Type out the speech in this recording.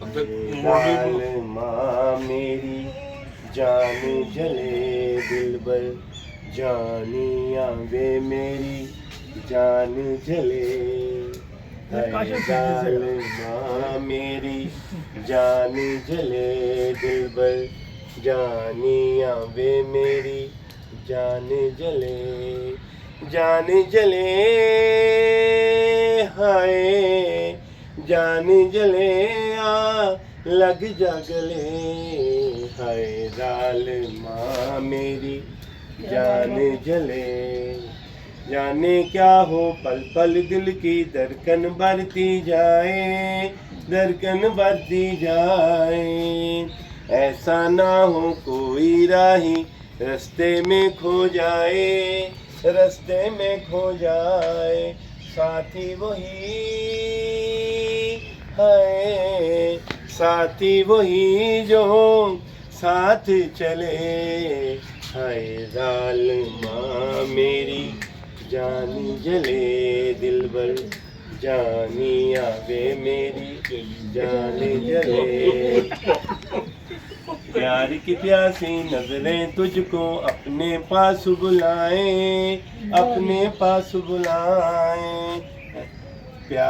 माँ मेरी जान जले दिलबर, जानिया वे मेरी जान जले। माँ मेरी जान जले दिलबर, जानिया वे मेरी जान जले। जान जले हाय, जान जले आ लग जा गले। हाय माँ मेरी जान जले। जाने क्या हो पल पल दिल की धड़कन बढ़ती जाए, धड़कन बढ़ती जाए। ऐसा ना हो कोई राही रास्ते में खो जाए, रास्ते में खो जाए। साथी वही है, साथी वही जो साथ चले। हाय माँ मेरी जान जले दिलबर, जानिया वे मेरी जान जले। प्यार की प्यासी नजरें तुझको अपने पास बुलाएं, अपने पास बुलाएं।